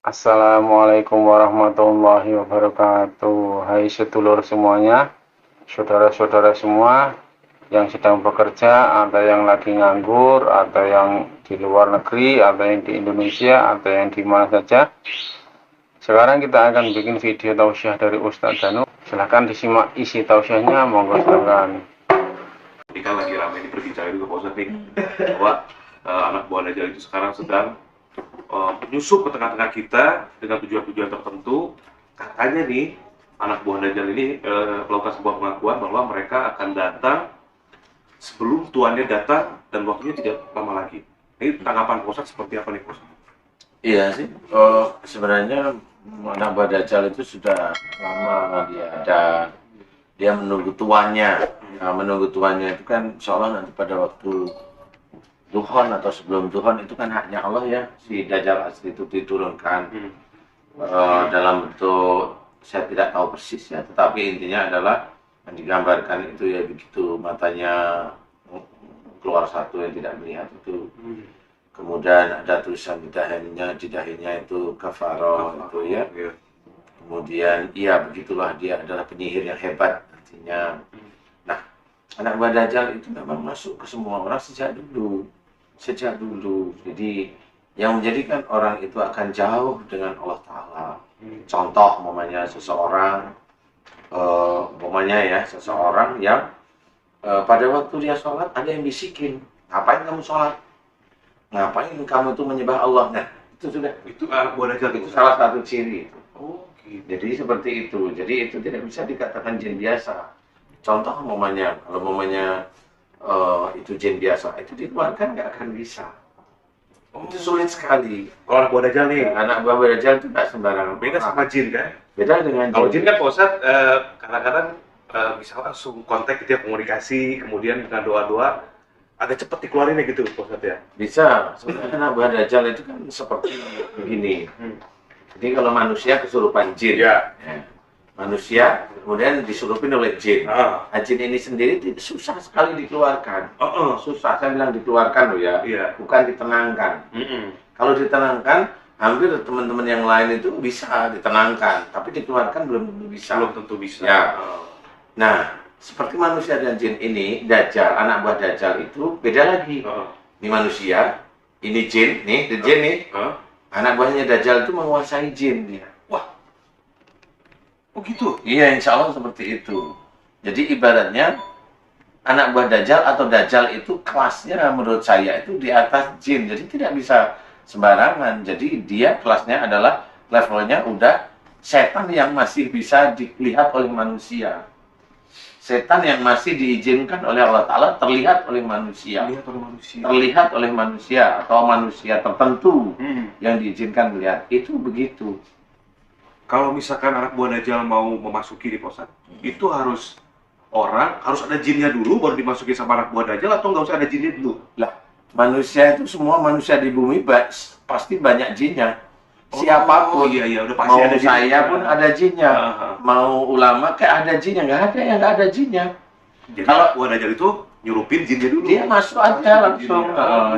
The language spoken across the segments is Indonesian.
Assalamualaikum warahmatullahi wabarakatuh. Hai sedulur semuanya, saudara-saudara semua yang sedang bekerja, atau yang lagi nganggur, atau yang di luar negeri, atau yang di Indonesia, atau yang di mana saja. Sekarang kita akan bikin video tausiah dari Ustadz Danu. Silahkan disimak isi tausiahnya, monggo silakan. Ini kan lagi ramai diperbincangkan juga Pak Ustadz nih, bahwa anak buah Dajjal itu sekarang sedang menyusup ke tengah-tengah kita dengan tujuan-tujuan tertentu. Katanya nih, anak buah Dajjal ini melakukan sebuah pengakuan bahwa mereka akan datang sebelum tuannya datang dan waktunya tidak lama lagi. Ini tanggapan Pak Ustadz seperti apa nih Pak Ustadz? Iya sih, sebenarnya anak buah Dajjal itu sudah lama dia ada, dia menunggu tuannya. Nah, menunggu tuannya itu kan seolah nanti pada waktu Duhon atau sebelum Duhon itu kan haknya Allah ya, si Dajjal asli itu diturunkan dalam bentuk, saya tidak tahu persis ya, tetapi intinya adalah yang digambarkan itu ya begitu matanya keluar satu yang tidak melihat itu. Kemudian ada tulisan di dahinya itu kafaro itu ya. Kemudian iya begitulah, dia adalah penyihir yang hebat artinya. Nah, anak buah Dajjal itu memang masuk ke semua orang sejak dulu. Jadi yang menjadikan orang itu akan jauh dengan Allah Ta'ala. Contoh umpamanya seseorang seseorang yang pada waktu dia sholat ada yang bisikin, ngapain kamu sholat? Ngapain kamu itu menyembah Allah? Nah, itu sudah. Itu anak buah Dajjal Itu salah satu ciri itu. Oh gitu. Jadi seperti itu. Jadi itu tidak bisa dikatakan jin biasa. Contoh umpamanya, kalau umpamanya itu jin biasa, itu dikeluarkan nggak akan bisa. Itu sulit sekali. Kalau anak buah Dajjal nih, Anak buah Dajjal itu nggak sembarangan. beda sama jin kan? Beda dengan Kalau jin kan Pak Ustadz kadang-kadang bisa langsung kontak gitu ya, komunikasi, kemudian dengan doa-doa agak cepat dikeluarinnya gitu Pak Ustadz ya. Bisa. Sebenarnya anak buah Dajjal itu kan seperti begini. Jadi kalau manusia kesurupan jin, Ya. manusia kemudian disurupin oleh jin. Ah. Nah, jin ini sendiri susah sekali dikeluarkan. Oh, Susah, saya bilang dikeluarkan loh ya, Iya. bukan ditenangkan. Kalau ditenangkan, hampir teman-teman yang lain itu bisa ditenangkan, tapi dikeluarkan belum tentu bisa. Belum tentu bisa. Ya. Oh. Nah, seperti manusia dan jin ini, Dajjal, anak buah Dajjal itu beda lagi. Oh. Ini manusia, ini jin, nih, jin nih. Hah? Anak buahnya Dajjal itu menguasai jin dia. Wah. Oh gitu. Iya, insya Allah seperti itu. Jadi ibaratnya anak buah Dajjal atau Dajjal itu kelasnya menurut saya itu di atas jin. Jadi tidak bisa sembarangan. Jadi dia kelasnya adalah levelnya udah setan yang masih bisa dilihat oleh manusia. Setan yang masih diizinkan oleh Allah Ta'ala terlihat oleh manusia. Lihat oleh manusia. Terlihat oleh manusia atau manusia tertentu Hmm. yang diizinkan melihat. Itu begitu. Kalau misalkan anak buah Dajjal mau memasuki di Pak Ustadz, itu harus ada jinnya dulu baru dimasuki sama anak buah Dajjal, atau nggak usah ada jinnya dulu? Lah, manusia itu semua manusia di bumi pasti banyak jinnya. Siapapun. Iya, udah pasti Mau ada jinnya. saya pun ada jinnya. Aha. Mau ulama kayak ada jinnya, nggak ada yang nggak ada jinnya. Jadi Kalau- anak buah Dajjal itu nyurupin jinnya dulu. Dia masuk aja langsung.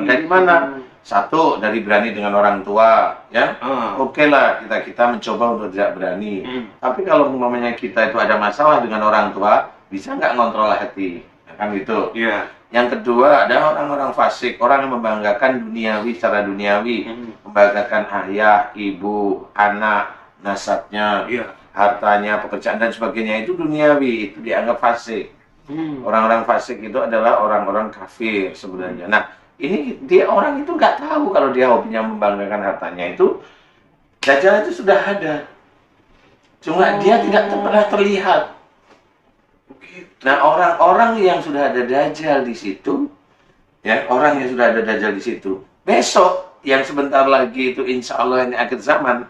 Dari mana? Satu, dari berani dengan orang tua, ya. Ah. Oke lah, kita mencoba untuk tidak berani. Hmm. Tapi kalau umpamanya kita itu ada masalah dengan orang tua, bisa nggak ngontrol hati? Ya kan gitu. Iya. Yang kedua, ada orang-orang fasik, orang yang membanggakan duniawi secara duniawi, membanggakan ayah, ibu, anak, nasabnya, Iya. hartanya, pekerjaan dan sebagainya, itu duniawi, itu dianggap fasik. Orang-orang fasik itu adalah orang-orang kafir sebenarnya. Nah, ini dia orang itu nggak tahu kalau dia hobinya membanggakan hartanya itu. Dajjal itu sudah ada, cuma dia tidak pernah terlihat. Nah, orang-orang yang sudah ada Dajjal di situ, ya, orang yang sudah ada Dajjal di situ, besok yang sebentar lagi itu insya Allah ini akhir zaman.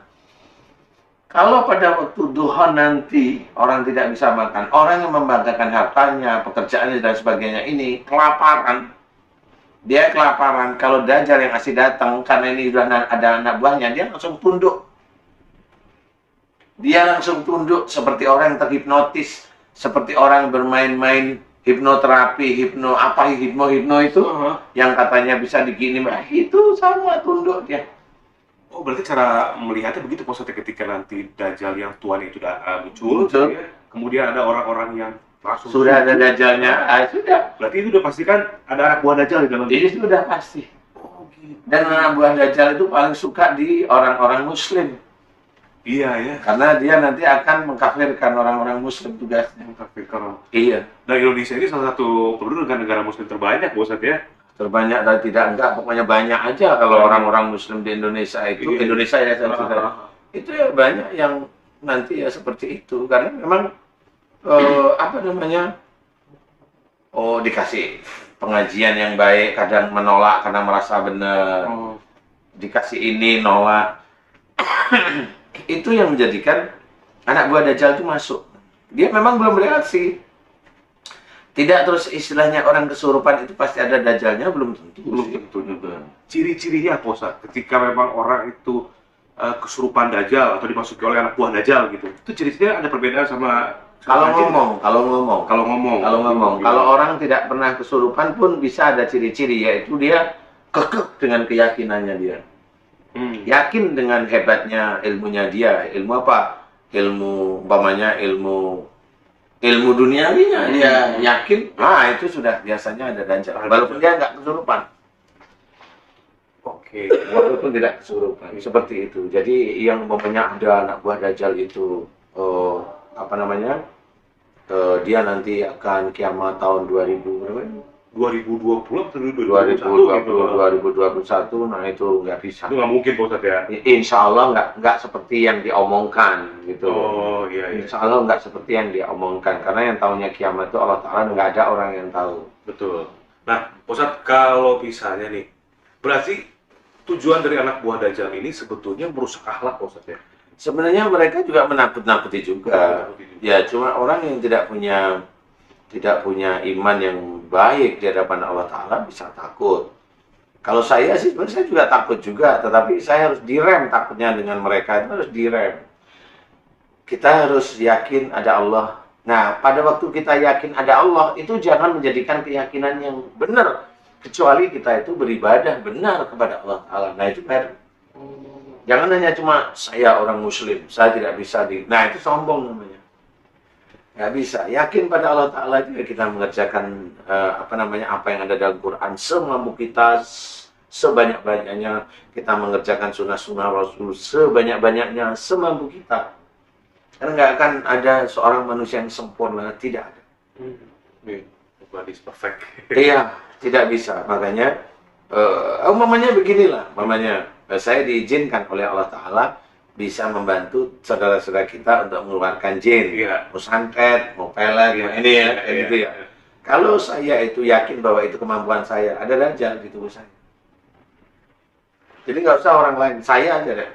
Kalau pada waktu duha nanti orang tidak bisa makan, orang yang membanggakan hartanya, pekerjaannya dan sebagainya ini kelaparan. Dia kelaparan. Kalau Dajjal yang asli datang karena ini sudah ada anak buahnya, dia langsung tunduk. Dia langsung tunduk seperti orang yang terhipnotis. Seperti orang yang bermain-main hipnoterapi, hipno itu Aha. yang katanya bisa digini, itu sama tunduk dia. Oh, berarti cara melihatnya begitu Pak Ustadz, ketika nanti Dajjal yang tuanya itu muncul, Muncul. ya, kemudian ada orang-orang yang langsung Sudah ada sujud. Dajjalnya, sudah. Berarti itu udah pastikan ada anak buah Dajjal di dalam. Ini sudah pasti. Oh, gitu. Dan anak buah Dajjal itu paling suka di orang-orang Muslim. Iya ya. Karena dia nanti akan mengkafirkan orang-orang Muslim tugasnya. Mengkafirkan. Iya. Dan Indonesia ini salah satu penduduk dengan negara Muslim terbanyak, Pak Ustadz ya. Terbanyak dan tidak enggak, pokoknya banyak aja kalau orang-orang Muslim di Indonesia itu. Iya. Indonesia ya saya sudah. Itu ya banyak yang nanti ya seperti itu. Karena memang apa namanya? Oh, dikasih pengajian yang baik, kadang menolak karena merasa benar. Oh. Dikasih ini, nolak. Itu yang menjadikan anak buah Dajjal itu masuk. Dia memang belum bereaksi. Tidak terus istilahnya orang kesurupan itu pasti ada Dajjalnya, belum tentu. Belum tentu juga. Ciri-cirinya apa Ustadz? Ketika memang orang itu kesurupan Dajjal atau dimasuki oleh anak buah Dajjal gitu. Itu ciri-cirinya ada perbedaan sama Kalau Dajjal? ngomong. Kalau orang tidak pernah kesurupan pun bisa ada ciri-ciri, yaitu dia kekeh dengan keyakinannya dia. Yakin dengan hebatnya ilmunya dia. Ilmu apa? Ilmu umpamanya ilmu duniawinya dia yakin. Nah, itu sudah biasanya ada Dajjal. Walaupun dia nggak kesurupan. Oke. Walaupun tidak kesurupan. Seperti itu. Jadi yang umpamanya ada anak buah Dajjal itu apa namanya? Dia nanti akan kiamat tahun 2000 berapa? 2020 atau 2021, nah itu nggak bisa. Itu nggak mungkin Pak Ustadz ya? Insya Allah nggak seperti yang diomongkan gitu. Oh iya. Insya Allah nggak seperti yang diomongkan, karena yang tahunya kiamat itu Allah Ta'ala, nggak ada orang yang tahu. Betul. Nah, Pak Ustadz, kalau misalnya nih, berarti tujuan dari anak buah Dajjal ini sebetulnya merusak akhlak Pak Ustadz ya? Sebenarnya mereka juga menakut-nakuti juga. Ya, cuma orang yang tidak punya iman yang baik di hadapan Allah Ta'ala bisa takut. Kalau saya sih sebenarnya saya juga takut juga, tetapi saya harus direm takutnya dengan mereka, itu harus direm. Kita harus yakin ada Allah. Nah, pada waktu kita yakin ada Allah, itu jangan menjadikan keyakinan yang benar, kecuali kita itu beribadah benar kepada Allah Ta'ala. Nah, itu baru. Jangan hanya cuma saya orang Muslim, saya tidak bisa nah itu sombong namanya. Nggak bisa. Yakin pada Allah Ta'ala juga kita mengerjakan apa yang ada dalam Quran semampu kita, sebanyak-banyaknya kita mengerjakan sunnah-sunnah Rasul sebanyak-banyaknya, semampu kita. Karena nggak akan ada seorang manusia yang sempurna, tidak ada. Nobody is perfect. Iya, tidak bisa. Makanya umpamanya beginilah, saya diizinkan oleh Allah Ta'ala bisa membantu saudara-saudara kita untuk mengeluarkan jin, mau santet, mau pelet, mau ini ya, kayak gitu ya. Kalau saya itu yakin bahwa itu kemampuan saya, ada Dajjal di tubuh saya. Jadi nggak usah orang lain, saya aja deh.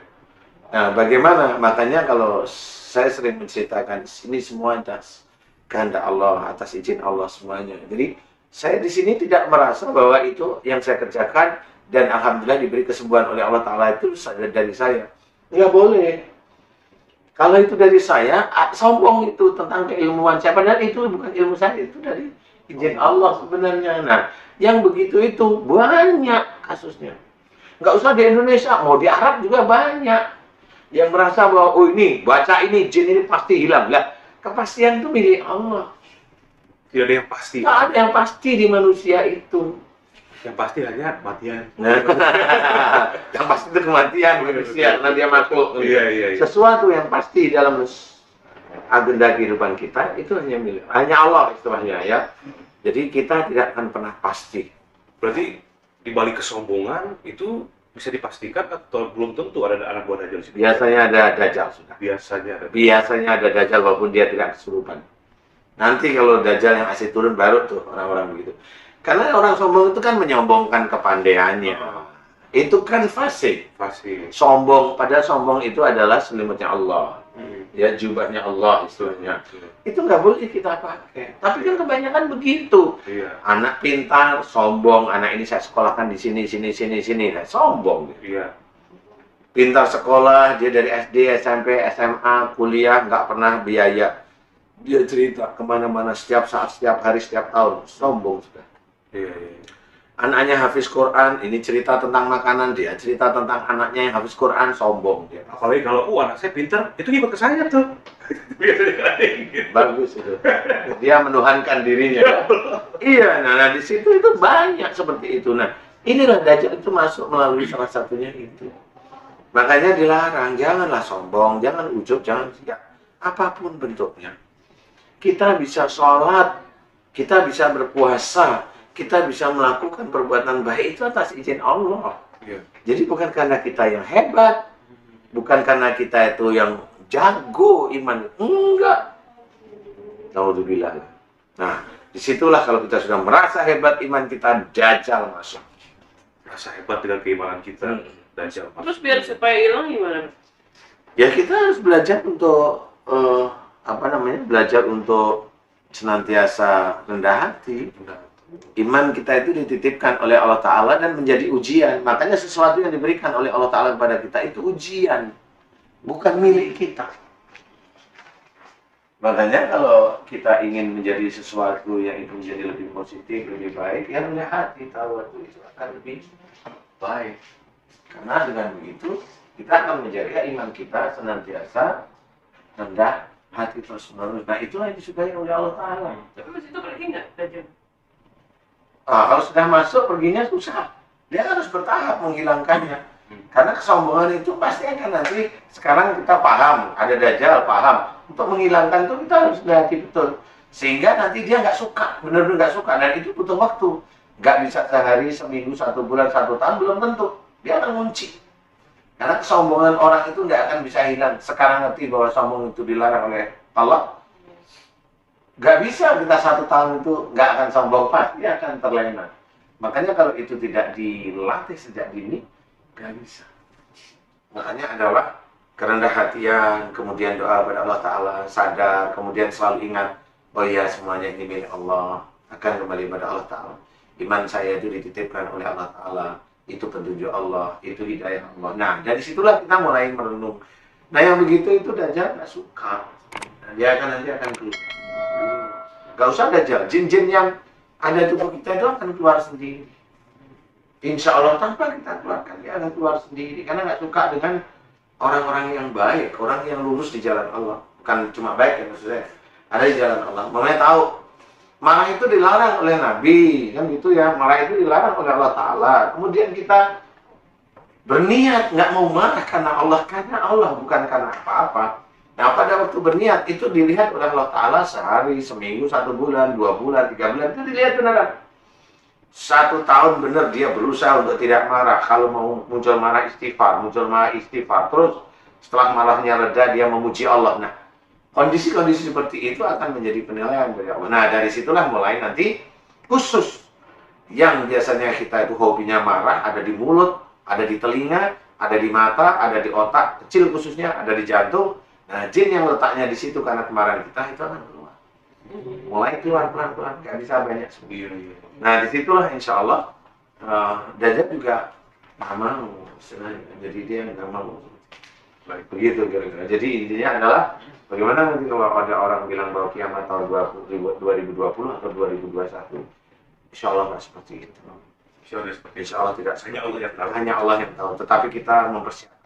Nah, bagaimana? Makanya kalau saya sering menceritakan, ini semua atas kehendak Allah, atas izin Allah semuanya. Jadi saya di sini tidak merasa bahwa itu yang saya kerjakan dan alhamdulillah diberi kesembuhan oleh Allah Ta'ala itu dari saya. Nggak boleh. Kalau itu dari saya, sombong itu tentang keilmuan saya. Padahal itu bukan ilmu saya, itu dari izin Allah sebenarnya. Nah, yang begitu itu banyak kasusnya. Nggak usah di Indonesia, mau di Arab juga banyak. Yang merasa bahwa, oh ini, baca ini, jin ini pasti hilang. Lah, kepastian itu milik Allah. Tidak ada yang pasti. Nggak ada yang pasti di manusia itu. Yang pasti hanya kematian. Yang pasti itu kematian manusia, karena dia makhluk. Iya. Sesuatu yang pasti dalam agenda kehidupan kita itu hanya Allah istilahnya ya. Jadi kita tidak akan pernah pasti. Berarti di balik kesombongan itu bisa dipastikan atau belum tentu ada anak buah Dajjal di situ? Biasanya ada Dajjal sudah. Biasanya ada Dajjal walaupun dia tidak kesurupan. Nanti kalau Dajjal yang asli turun baru tuh orang-orang begitu. Karena orang sombong itu kan menyombongkan kepandaiannya. Itu kan fasik. Sombong, padahal sombong itu adalah selimutnya Allah. Ya, jubahnya Allah istilahnya. Itu nggak boleh kita pakai. Tapi kan kebanyakan begitu. Iya. Anak pintar, sombong. Anak ini saya sekolahkan di sini. Nah, sombong. Iya. Pintar sekolah, dia dari SD, SMP, SMA, kuliah, nggak pernah biaya. Dia cerita kemana-mana setiap saat, setiap hari, setiap tahun. Sombong sudah. Iya. Anaknya hafiz Quran, ini cerita tentang makanan dia, cerita tentang anaknya yang hafiz Quran, sombong dia. Apalagi kalau anak saya pintar, itu ngikut ke saya tuh. Bagus itu. Dia menuhankan dirinya. Iya, nah di situ itu banyak seperti itu. Nah, inilah Dajjal itu masuk melalui salah satunya itu. Makanya dilarang, janganlah sombong, jangan ujub, jangan siap. Apapun bentuknya. Kita bisa sholat, kita bisa berpuasa, kita bisa melakukan perbuatan baik itu atas izin Allah. Iya. Jadi bukan karena kita yang hebat, bukan karena kita itu yang jago iman. Enggak. Naudzubillah. Nah, disitulah kalau kita sudah merasa hebat iman kita, Dajjal masuk. Rasa hebat dengan keimanan kita. Dajjal masuk. Terus biar supaya hilang gimana? Ya kita harus belajar untuk belajar untuk senantiasa rendah hati. Iman kita itu dititipkan oleh Allah Ta'ala dan menjadi ujian. Makanya sesuatu yang diberikan oleh Allah Ta'ala kepada kita itu ujian, bukan milik kita. Makanya kalau kita ingin menjadi sesuatu yang itu menjadi lebih positif, lebih baik, ya rendah hati, tahu itu akan lebih baik. Karena dengan begitu kita akan menjaga iman kita senantiasa rendah hati terus menerus. Nah itulah yang disukai oleh Allah Ta'ala. Tapi mas itu pergi nggak Dajjal? Kalau sudah masuk perginya susah. Dia harus bertahap menghilangkannya. Karena kesombongan itu pasti akan nanti, sekarang kita paham, ada Dajjal, paham. Untuk menghilangkan itu kita harus hati betul. Sehingga nanti dia nggak suka, benar-benar nggak suka. Dan itu butuh waktu. Nggak bisa sehari, seminggu, 1 bulan, 1 tahun, belum tentu. Dia akan ngunci. Karena kesombongan orang itu nggak akan bisa hilang. Sekarang ngerti bahwa sombong itu dilarang oleh Allah. Gak bisa kita 1 tahun itu nggak akan sombong, pasti akan terlena. Makanya kalau itu tidak dilatih sejak dini, gak bisa. Makanya adalah kerendah hatian, kemudian doa kepada Allah Ta'ala, sadar, kemudian selalu ingat, oh iya semuanya ini milik Allah, akan kembali pada Allah Ta'ala. Iman saya itu dititipkan oleh Allah Ta'ala, itu petunjuk Allah, itu hidayah Allah. Nah dari situlah kita mulai merenung. Nah yang begitu itu Dajjal gak suka. Nah, dia nanti akan keluar. Gak usah Dajjal, jin-jin yang ada di tubuh kita itu akan keluar sendiri. Insya Allah tanpa kita keluarkan, dia akan keluar sendiri. Karena gak suka dengan orang-orang yang baik, orang yang lurus di jalan Allah. Bukan cuma baik ya maksudnya, ada di jalan Allah. Makanya tahu, marah itu dilarang oleh Nabi, kan gitu ya. Marah itu dilarang oleh Allah Ta'ala. Kemudian kita berniat nggak mau marah karena Allah, bukan karena apa-apa. Nah pada waktu berniat itu dilihat oleh Allah Ta'ala sehari, seminggu, 1 bulan, 2 bulan, 3 bulan, itu dilihat beneran. 1 tahun bener dia berusaha untuk tidak marah. Kalau mau muncul marah istighfar, terus setelah marahnya reda dia memuji Allah. Nah kondisi-kondisi seperti itu akan menjadi penilaian dari Allah. Nah dari situlah mulai nanti khusus yang biasanya kita itu hobinya marah, ada di mulut, ada di telinga, ada di mata, ada di otak kecil khususnya, ada di jantung. Nah, jin yang letaknya di situ karena kemarahan kita itu akan keluar. Mulai keluar pelan-pelan, nggak bisa banyak sendiri. Nah, disitulah insya Allah Dajjal juga nggak mau, jadi dia nggak mau. Baik, begitu kira-kira. Jadi intinya adalah bagaimana nanti kalau ada orang bilang bahwa kiamat tahun 2020 atau 2021, insya Allah nggak seperti itu. Insya Allah tidak. Hanya Allah yang tahu. Hanya Allah yang tahu. Tetapi kita mempersiapkan.